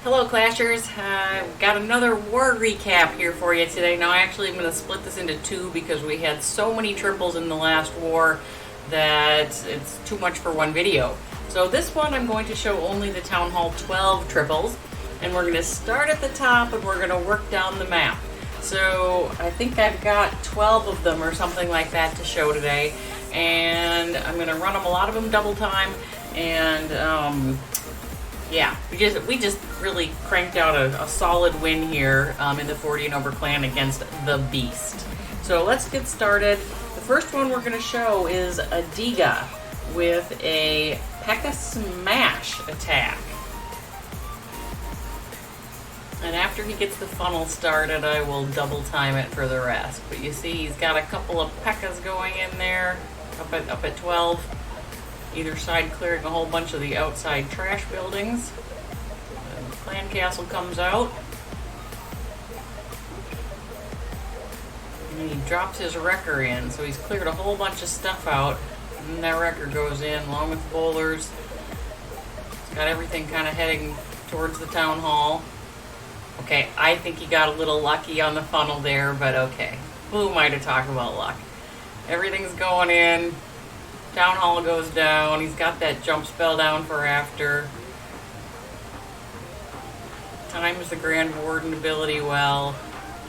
Hello Clashers, I've got another war recap here for you today. Now actually I'm going to split this into two because we had so many triples in the last war that it's too much for one video. So this one I'm going to show only the Town Hall 12 triples, and we're going to start at the top and we're going to work down the map. So I think I've got 12 of them or something like that to show today, and I'm going to run them, a lot of them double time, and yeah, we just really cranked out a solid win here in the 40 and over clan against the Beast. So let's get started. The first one we're going to show is Edrags with a Pekka Smash attack. And after he gets the funnel started, I will double time it for the rest. But you see he's got a couple of Pekkas going in there, up at 12. Either side clearing a whole bunch of the outside trash buildings. And the clan castle comes out. And he drops his wrecker in, so he's cleared a whole bunch of stuff out. And then that wrecker goes in along with bowlers. He's got everything kind of heading towards the town hall. Okay, I think he got a little lucky on the funnel there, but okay. Who am I to talk about luck? Everything's going in. Town hall goes down. He's got that jump spell down for after. Times the Grand Warden ability well.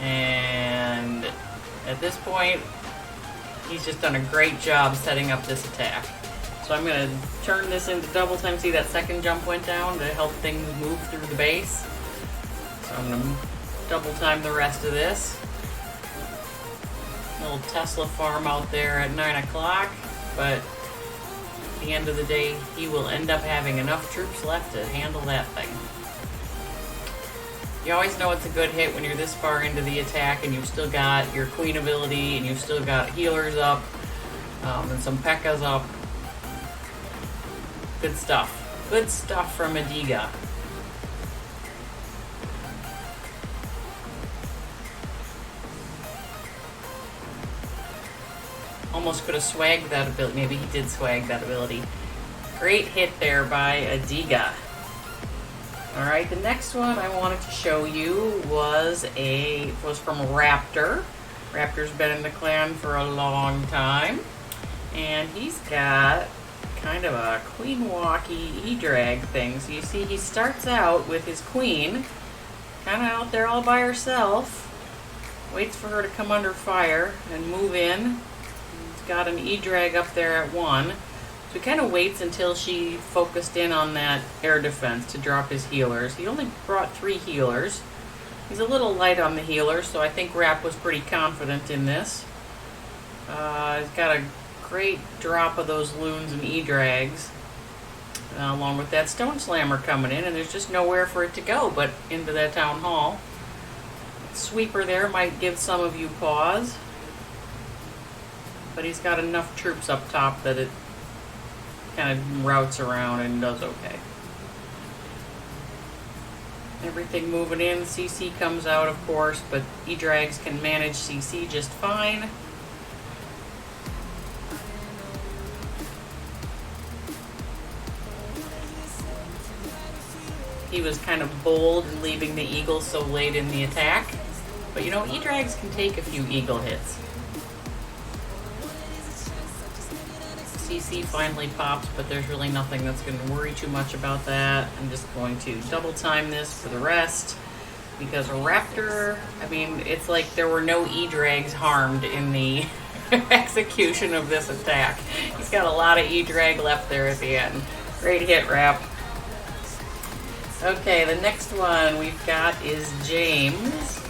And at this point, he's just done a great job setting up this attack. So I'm going to turn this into double time. See that second jump went down to help things move through the base. So I'm going to double time the rest of this. Little Tesla farm out there at 9 o'clock. But at the end of the day, he will end up having enough troops left to handle that thing. You always know it's a good hit when you're this far into the attack and you've still got your queen ability and you've still got healers up and some Pekkas up. Good stuff. Good stuff from Edrags. Almost could have swagged that ability. Maybe he did swag that ability. Great hit there by Edrags. Alright, the next one I wanted to show you was from Raptor. Raptor's been in the clan for a long time. And he's got kind of a queen walkie Edrags thing. So you see he starts out with his queen, kind of out there all by herself. Waits for her to come under fire and move in. Got an Edrags up there at 1. So he kind of waits until she focused in on that air defense to drop his healers. He only brought 3 healers. He's a little light on the healers, so I think Rap was pretty confident in this. He's got a great drop of those loons and Edrags, along with that stone slammer coming in, and there's just nowhere for it to go but into that town hall. Sweeper there might give some of you pause. But he's got enough troops up top that it kind of routes around and does okay. Everything moving in. CC comes out, of course, but Edrags can manage CC just fine. He was kind of bold in leaving the eagle so late in the attack. But you know, Edrags can take a few eagle hits. CC finally pops, but there's really nothing that's going to worry too much about that. I'm just going to double time this for the rest because a Raptor, I mean, it's like there were no Edrags harmed in the execution of this attack. He's got a lot of Edrags left there at the end. Great hit, Rap. Okay, the next one we've got is James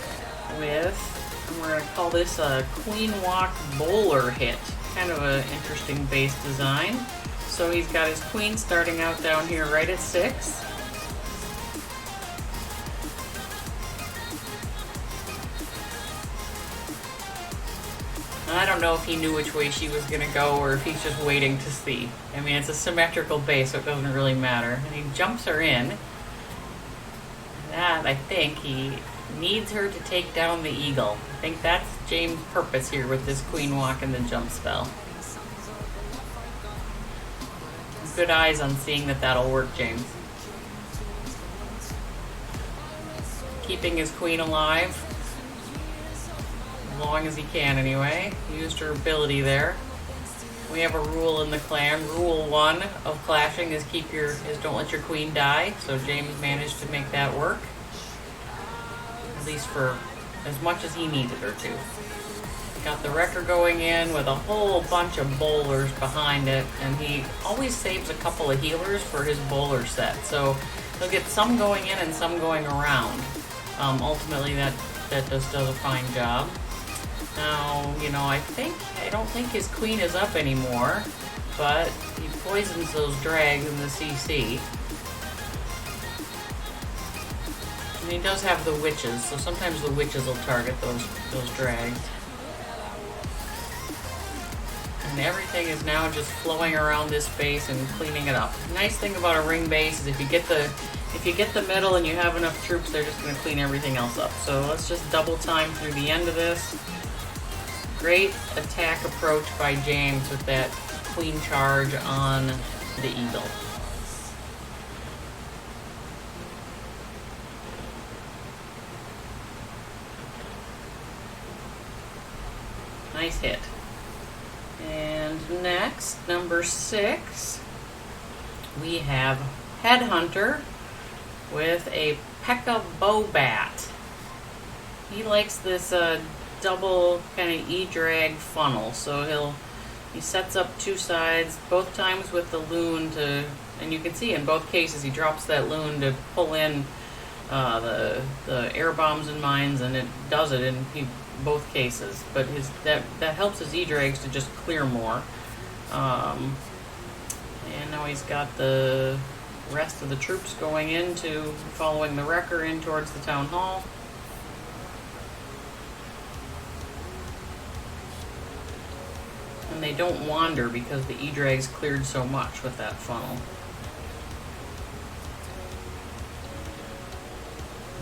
with, we're going to call this a Queen Walk Bowler hit. Kind of an interesting base design. So he's got his queen starting out down here right at 6. I don't know if he knew which way she was going to go or if he's just waiting to see. I mean, it's a symmetrical base, so it doesn't really matter. And he jumps her in. That, I think, he needs her to take down the eagle. I think that's James' purpose here with this queen walk and the jump spell. Good eyes on seeing that that'll work, James. keeping his queen alive. As long as he can, anyway. Used her ability there. We have a rule in the clan. Rule 1 of clashing is don't let your queen die. So James managed to make that work. At least for as much as he needed her to. Got the wrecker going in with a whole bunch of bowlers behind it, and he always saves a couple of healers for his bowler set. So he'll get some going in and some going around. Ultimately, that just does a fine job. Now, you know, I don't think his queen is up anymore, but he poisons those drags in the CC. And he does have the witches, so sometimes the witches will target those drags. And everything is now just flowing around this base and cleaning it up. The nice thing about a ring base is if you get the middle and you have enough troops, they're just going to clean everything else up. So let's just double time through the end of this. Great attack approach by James with that queen charge on the eagle. Nice hit. And next, number 6, we have Headhunter with a Pekka Bobat. He likes this double kind of E-drag funnel, so he sets up 2 sides, both times with the LaLoon and you can see in both cases he drops that LaLoon to pull in the air bombs and mines, and it does it in both cases, but that helps his E-drags to just clear more. And now he's got the rest of the troops going into following the wrecker in towards the town hall. And they don't wander because the E-drags cleared so much with that funnel.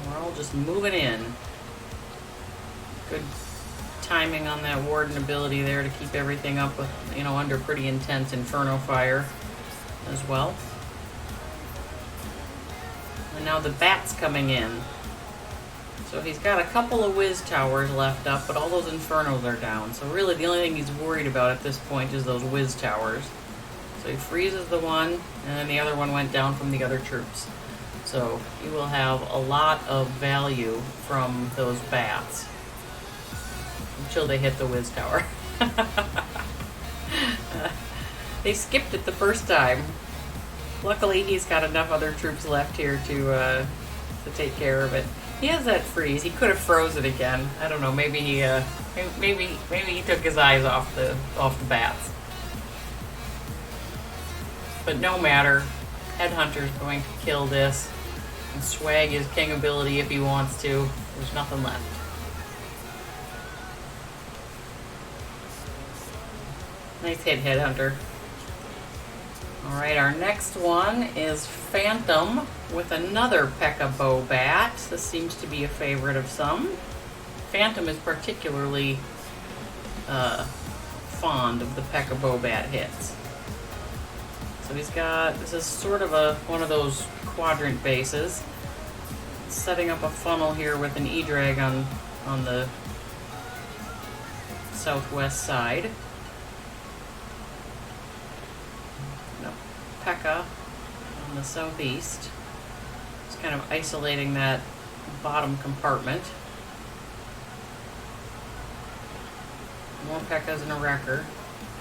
We're all just moving in. Good timing on that Warden ability there to keep everything up with, under pretty intense Inferno fire as well. And now the bat's coming in. So he's got a couple of whiz towers left up, but all those Infernos are down. So really the only thing he's worried about at this point is those whiz towers. So he freezes the one, and then the other one went down from the other troops. So he will have a lot of value from those bats. Until they hit the whiz tower. They skipped it the first time. Luckily, he's got enough other troops left here to take care of it. He has that freeze. He could have froze it again. I don't know. Maybe he took his eyes off the bats. But no matter. Headhunter's going to kill this and swag his king ability if he wants to. There's nothing left. Nice hit, Headhunter. Alright, our next one is Phantom with another Pekka Bobat. This seems to be a favorite of some. Phantom is particularly fond of the Pekka Bobat hits. So this is sort of one of those quadrant bases. Setting up a funnel here with an E-drag on the southwest side. Pekka on the southeast. Just kind of isolating that bottom compartment. More Pekkas and a wrecker.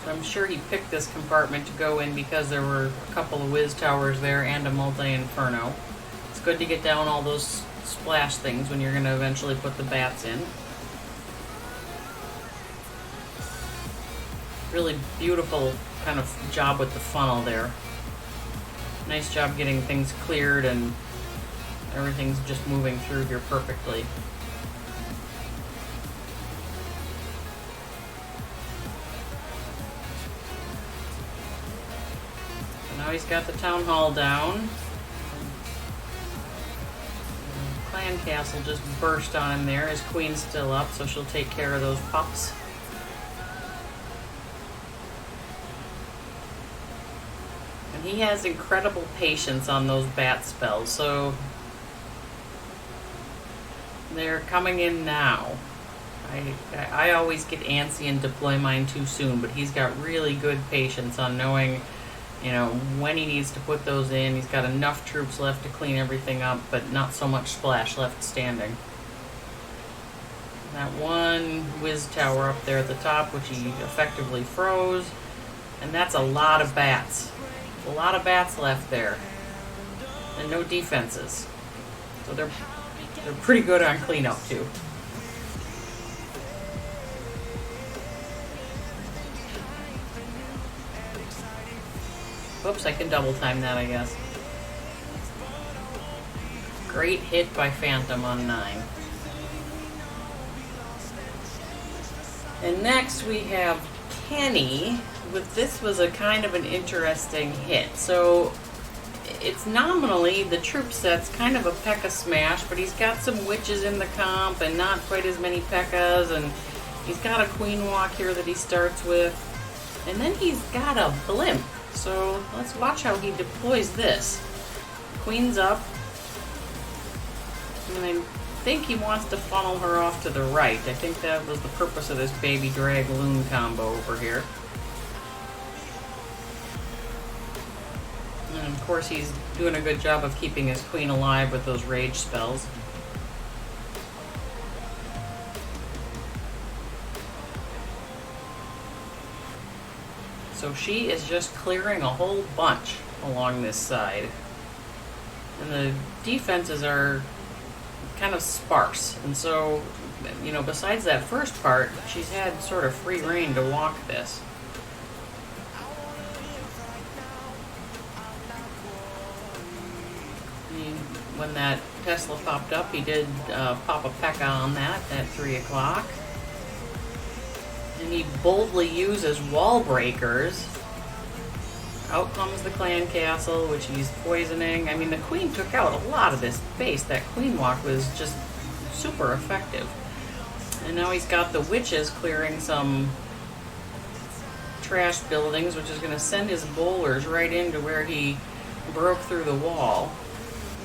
So I'm sure he picked this compartment to go in because there were a couple of whiz towers there and a multi-inferno. It's good to get down all those splash things when you're going to eventually put the bats in. Really beautiful kind of job with the funnel there. Nice job getting things cleared and everything's just moving through here perfectly. So now he's got the town hall down. Clan castle just burst on him there. His queen's still up, so she'll take care of those pups. He has incredible patience on those bat spells, so They're coming in now. I always get antsy and deploy mine too soon, but he's got really good patience on knowing, you know, when he needs to put those in. He's got enough troops left to clean everything up, but not so much splash left standing. That one whiz tower up there at the top, which he effectively froze, and that's a lot of bats. A lot of bats left there, and no defenses. So they're pretty good on cleanup too. Oops, I can double time that, I guess. Great hit by Phantom on 9. And next we have Kenny. This was a kind of an interesting hit. So it's nominally, the troop set's kind of a Pekka Smash, but he's got some witches in the comp and not quite as many Pekkas, and he's got a Queen Walk here that he starts with. And then he's got a blimp. So let's watch how he deploys this. Queen's up. And I think he wants to funnel her off to the right. I think that was the purpose of this baby drag LaLoon combo over here. And of course he's doing a good job of keeping his queen alive with those rage spells. So she is just clearing a whole bunch along this side. And the defenses are kind of sparse. And so, you know, besides that first part, she's had sort of free reign to walk this. When that Tesla popped up, he did pop a Pekka on that at 3 o'clock. And he boldly uses wall breakers. Out comes the clan castle, which he's poisoning. I mean, the queen took out a lot of this base. That queen walk was just super effective. And now he's got the witches clearing some trash buildings, which is going to send his bowlers right into where he broke through the wall.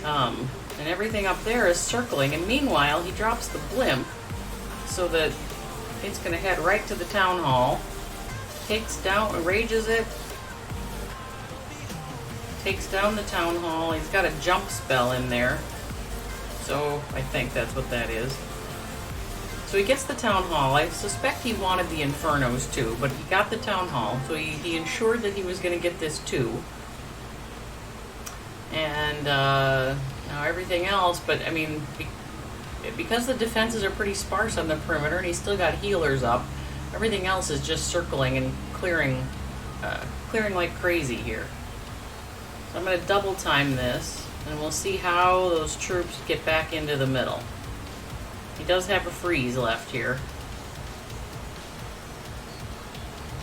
And everything up there is circling. And meanwhile, he drops the blimp so that it's going to head right to the town hall. Takes down, rages it. Takes down the town hall. He's got a jump spell in there. So I think that's what that is. So he gets the town hall. I suspect he wanted the Infernos too, but he got the town hall. So he ensured that he was going to get this too. And now everything else, but I mean, because the defenses are pretty sparse on the perimeter and he's still got healers up, everything else is just circling and clearing like crazy here. So I'm going to double time this, and we'll see how those troops get back into the middle. He does have a freeze left here.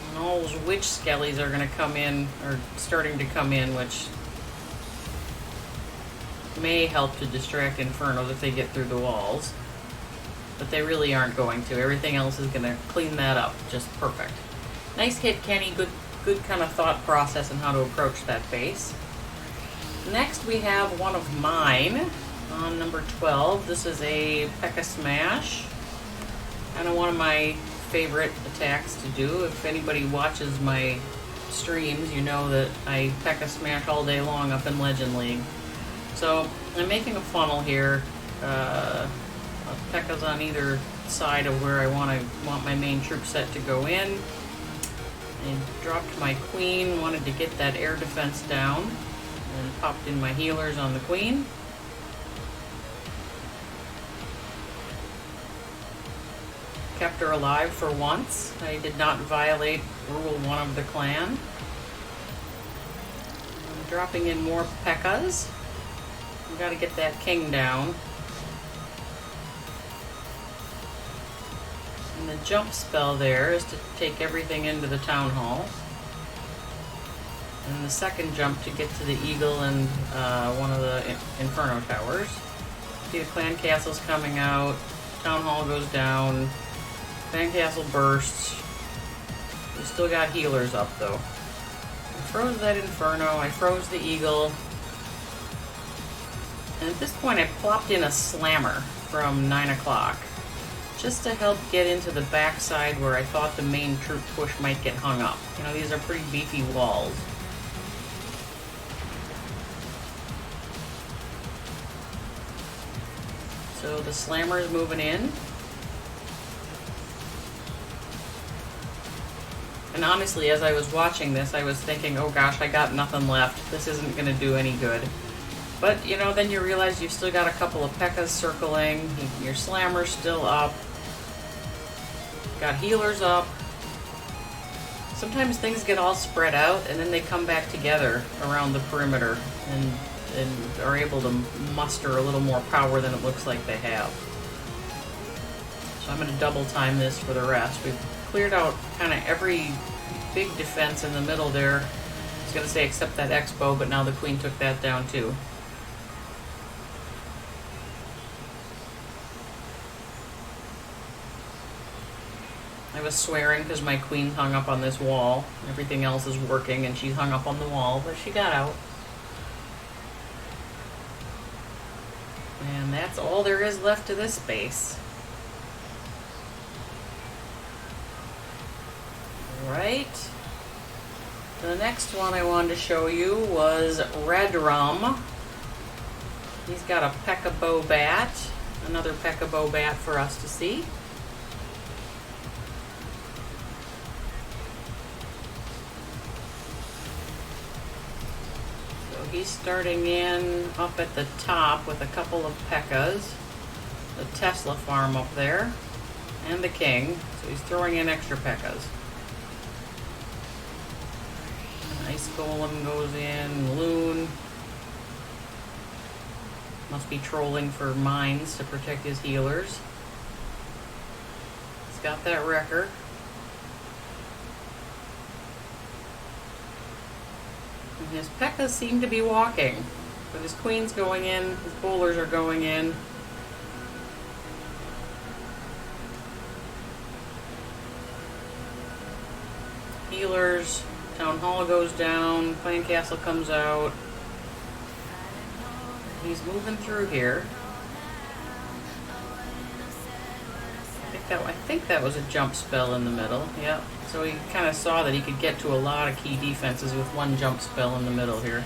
And all those witch skellies are going to come in, or starting to come in, which may help to distract Infernos if they get through the walls. But they really aren't going to. Everything else is going to clean that up just perfect. Nice hit, Kenny. Good kind of thought process on how to approach that base. Next we have one of mine on number 12. This is a Pekka Smash. Kind of one of my favorite attacks to do. If anybody watches my streams, you know that I Pekka Smash all day long up in Legend League. So I'm making a funnel here. Pekka's on either side of where I want my main troop set to go in. I dropped my queen, wanted to get that air defense down, and popped in my healers on the queen. Kept her alive for once. I did not violate Rule 1 of the clan. I'm dropping in more Pekkas. We've got to get that king down. And the jump spell there is to take everything into the town hall. And the second jump to get to the eagle and one of the Inferno towers. See the clan castle's coming out. Town hall goes down. Clan castle bursts. We still got healers up though. I froze that Inferno. I froze the eagle. And at this point I plopped in a slammer. from 9 o'clock, just to help get into the backside where I thought the main troop push might get hung up. You know, these are pretty beefy walls. So the slammer's moving in. And honestly, as I was watching this, I was thinking, oh gosh, I got nothing left. This isn't going to do any good. But, you know, then you realize you've still got a couple of Pekkas circling. Your slammer's still up. Got healers up. Sometimes things get all spread out and then they come back together around the perimeter and are able to muster a little more power than it looks like they have. So I'm going to double time this for the rest. We've cleared out kind of every big defense in the middle there. I was going to say except that X-bow, but now the queen took that down too. I was swearing because my queen hung up on this wall. Everything else is working and she's hung up on the wall, but she got out. And that's all there is left to this space. Right. The next one I wanted to show you was Red Rum. He's got a Pekka Bobat. Another Pekka Bobat for us to see. He's starting in up at the top with a couple of Pekkas, the Tesla farm up there, and the king. So he's throwing in extra Pekkas. Ice Golem goes in, LaLoon. Must be trolling for mines to protect his healers. He's got that wrecker. His Pekkas seem to be walking, but his queen's going in, his bowlers are going in. Healers, Town Hall goes down, Clan Castle comes out. He's moving through here. I think that was a jump spell in the middle, yep. So he kind of saw that he could get to a lot of key defenses with one jump spell in the middle here.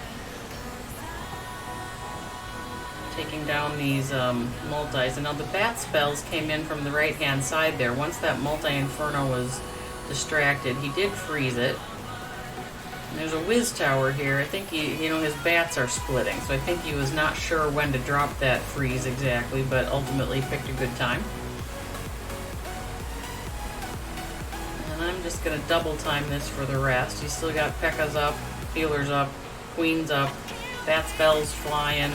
Taking down these multis. And now the bat spells came in from the right-hand side there. Once that multi-inferno was distracted, he did freeze it. And there's a whiz tower here. I think his bats are splitting. So I think he was not sure when to drop that freeze exactly, but ultimately picked a good time. I'm just going to double time this for the rest. He's still got Pekkas up, healers up, queens up, bat spells flying.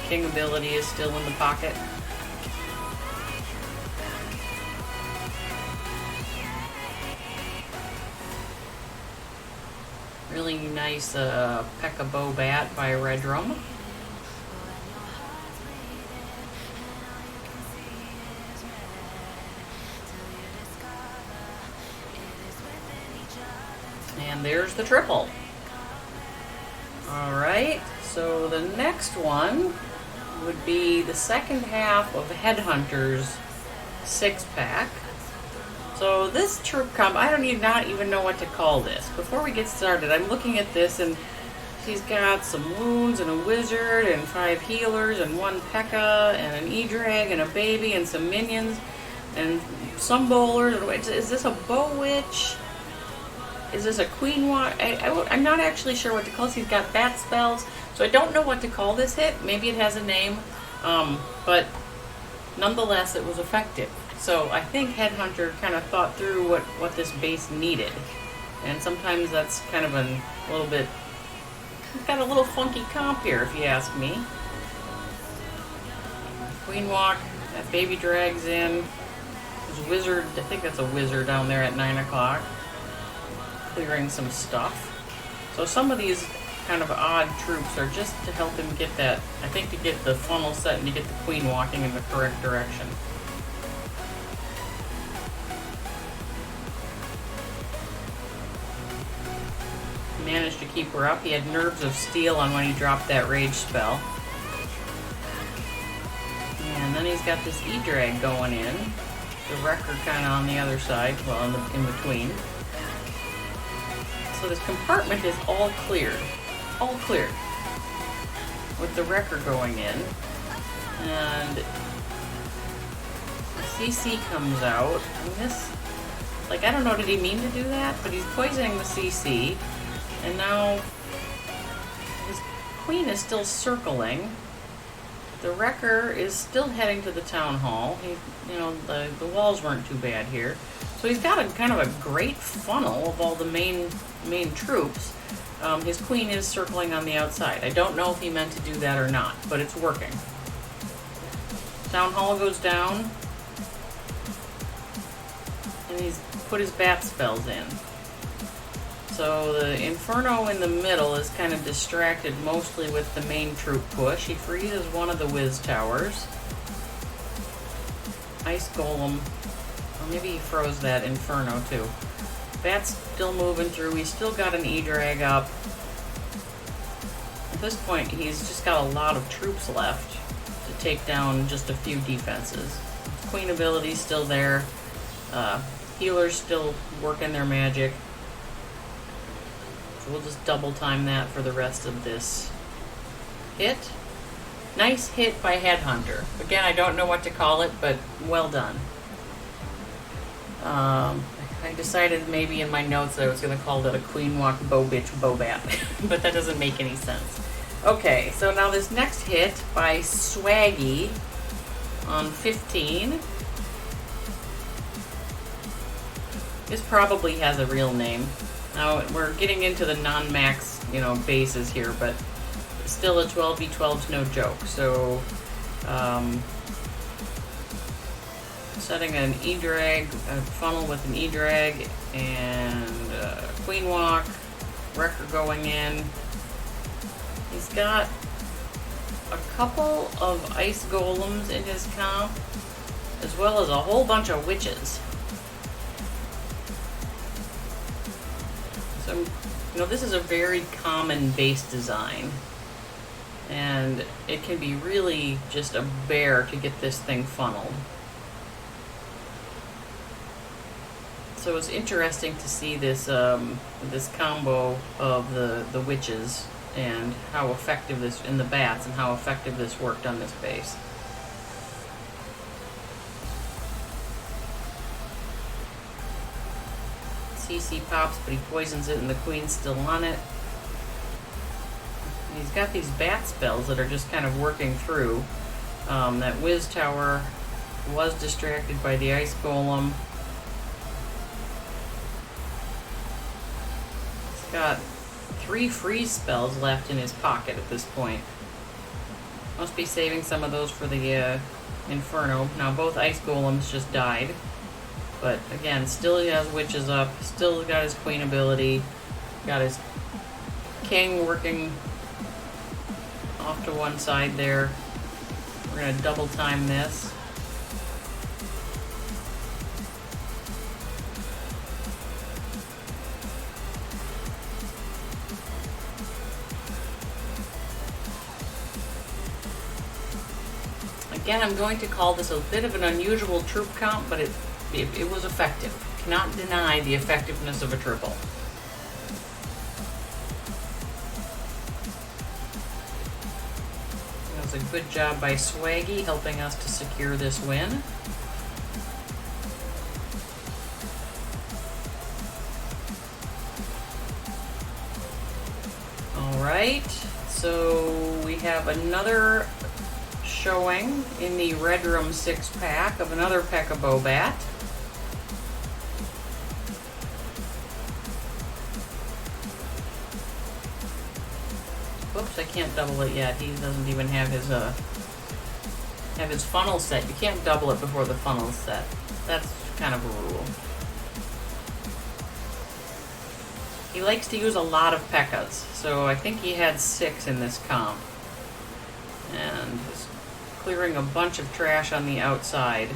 King ability is still in the pocket. Really nice Pekka Bobat by Red Rum. And there's the triple. Alright, so the next one would be the second half of Headhunter's 6-pack. So this troop comp, I don't not even know what to call this. Before we get started, I'm looking at this and she's got some wounds and a wizard and 5 healers and 1 Pekka and an Edrag and a baby and some minions and some bowlers. Is this a bow witch? Is this a queen watch? I'm not actually sure what to call this. He's got bat spells, so I don't know what to call this hit. Maybe it has a name, but nonetheless, it was effective. So I think Headhunter kind of thought through what this base needed, and sometimes that's kind of a little bit. It's got a little funky comp here, if you ask me. Queen walk. That baby drags in. There's a wizard. I think that's a wizard down there at 9 o'clock. Clearing some stuff. So some of these kind of odd troops are just to help him get that, I think, to get the funnel set and to get the queen walking in the correct direction. managed to keep her up. He had Nerves of Steel on when he dropped that rage spell. And then he's got this Edrag going in. The Wrecker kind of on the other side, well, in between. So this compartment is all cleared. All cleared. With the Wrecker going in. And the CC comes out. And this, like, I don't know, did he mean to do that? But he's poisoning the CC. And now his queen is still circling. The Wrecker is still heading to the town hall. You know, the walls weren't too bad here. So he's got a kind of a great funnel of all the main troops. His queen is circling on the outside. I don't know if he meant to do that or not, but it's working. Town hall goes down. And he's put his bat spells in. So the Inferno in the middle is kind of distracted mostly with the main troop push. He freezes one of the Wiz towers. Ice Golem, or maybe he froze that Inferno too. Bat's still moving through. He's still got an E-Drag up. At this point, he's just got a lot of troops left to take down just a few defenses. Queen ability's still there. Healers still working their magic. So we'll just double time that for the rest of this hit. Nice hit by Headhunter. Again, I don't know what to call it, but well done. I decided maybe in my notes that I was going to call it a Queen Walk Bitch Bobat, but that doesn't make any sense. Okay, so now this next hit by Swaggy on 15. This probably has a real name. Now, we're getting into the non-max, bases here, but still a 12v12's no joke. So, setting an E-Drag, a funnel with an E-Drag, and Queen Walk, Wrecker going in. He's got a couple of Ice Golems in his comp, as well as a whole bunch of Witches. So, this is a very common base design, and it can be really just a bear to get this thing funneled. So it's interesting to see this this combo of the Witches and how effective this, in the bats, and how effective this worked on this base. CC pops, but he poisons it and the queen's still on it. And he's got these bat spells that are just kind of working through. That Wiz Tower was distracted by the Ice Golem. He's got 3 freeze spells left in his pocket at this point. Must be saving some of those for the Inferno. Now both Ice Golems just died. But again, still he has Witches up, still got his Queen ability, got his King working off to one side there. We're going to double time this. Again, I'm going to call this a bit of an unusual troop comp, but it was effective. Cannot deny the effectiveness of a triple. That was a good job by Swaggy helping us to secure this win. Alright, so we have another showing in the Red Room 6-pack of another Pekka Bobat. Whoops, I can't double it yet. He doesn't even have his funnel set. You can't double it before the funnel's set. That's kind of a rule. He likes to use a lot of Pekkas, so I think he had 6 in this comp. And he's clearing a bunch of trash on the outside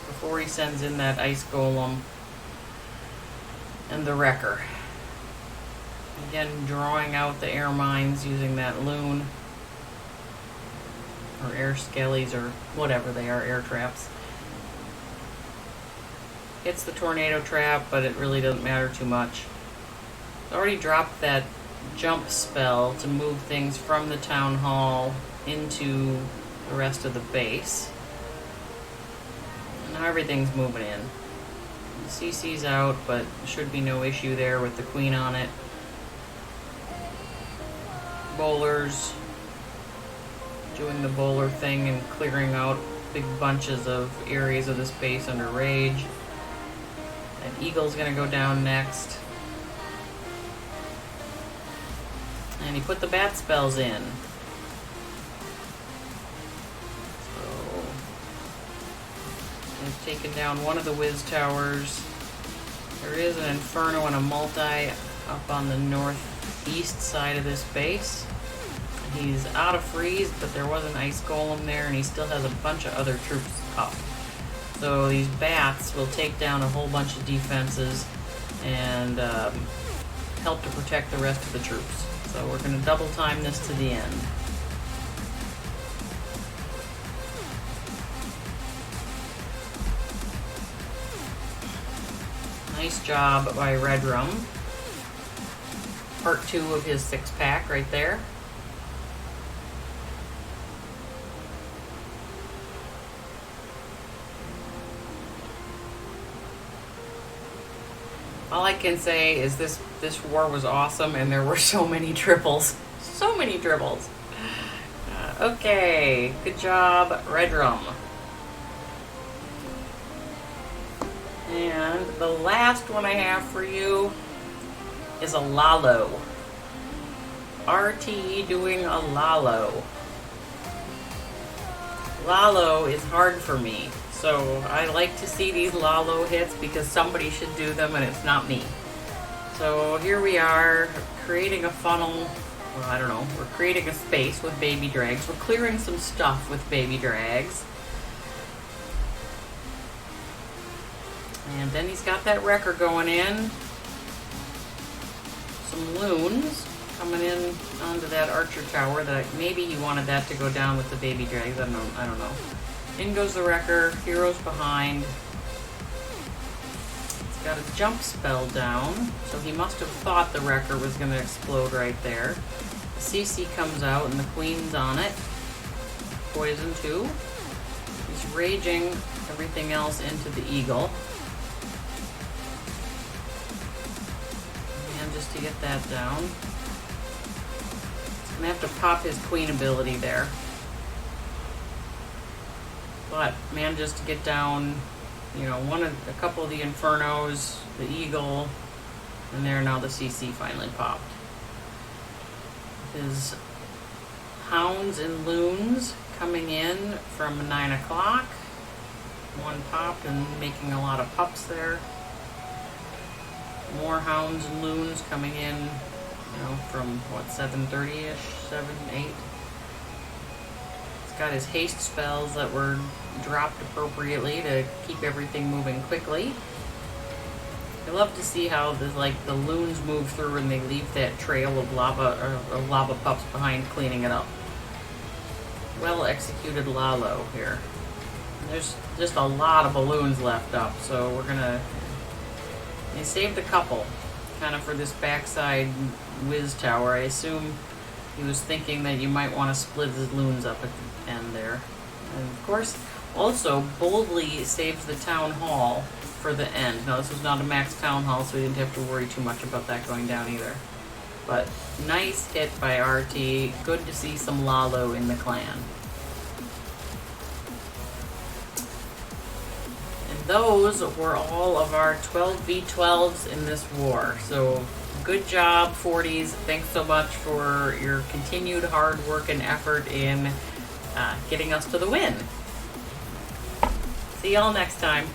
before he sends in that Ice Golem and the Wrecker. Again, drawing out the air mines using that loon. Or air skellies, or whatever they are, air traps. Hits the tornado trap, but it really doesn't matter too much. Already dropped that jump spell to move things from the town hall into the rest of the base. And now everything's moving in. The CC's out, but should be no issue there with the queen on it. Bowlers doing the bowler thing and clearing out big bunches of areas of this base under rage. And Eagle's gonna go down next. And he put the bat spells in. So I've taken down one of the whiz towers. There is an inferno and a multi up on the northeast side of this base. He's out of freeze, but there was an ice golem there, and he still has a bunch of other troops up. So these bats will take down a whole bunch of defenses and help to protect the rest of the troops. So we're going to double time this to the end. Nice job by Red Rum. Part 2 of his 6-pack right there. All I can say is this war was awesome, and there were so many triples. So many triples. Okay, good job, Red Rum. And the last one I have for you is a LaLoon. RT doing a LaLoon. LaLoon is hard for me. So I like to see these LaLoon hits because somebody should do them and it's not me. So here we are creating a funnel. Well, I don't know. We're creating a space with baby drags. We're clearing some stuff with baby drags. And then he's got that wrecker going in. Some loons coming in onto that archer tower. That maybe he wanted that to go down with the baby drags. I don't know. In goes the wrecker, heroes behind. It's got a jump spell down, so he must have thought the wrecker was going to explode right there. The CC comes out and the queen's on it. Poison too. He's raging everything else into the eagle. And just to get that down. He's going to have to pop his queen ability there. But manages to get down, you know, a couple of the infernos, the eagle, and there now the CC finally popped. His hounds and loons coming in from 9 o'clock. One popped and making a lot of pups there. More hounds and loons coming in, you know, from what, 7:30ish, 7, 8. Got his haste spells that were dropped appropriately to keep everything moving quickly. I love to see how the loons move through and they leave that trail of lava or lava pups behind, cleaning it up. Well executed LaLoon here. There's just a lot of balloons left up, so we're gonna. They saved a couple, kind of for this backside whiz tower. I assume he was thinking that you might want to split his loons up at the end there. And of course, also boldly saves the town hall for the end. Now, this was not a max town hall, so we didn't have to worry too much about that going down either. But nice hit by RT. Good to see some LaLoon in the clan. And those were all of our 12v12s in this war. So good job, 40s. Thanks so much for your continued hard work and effort in getting us to the win. See y'all next time.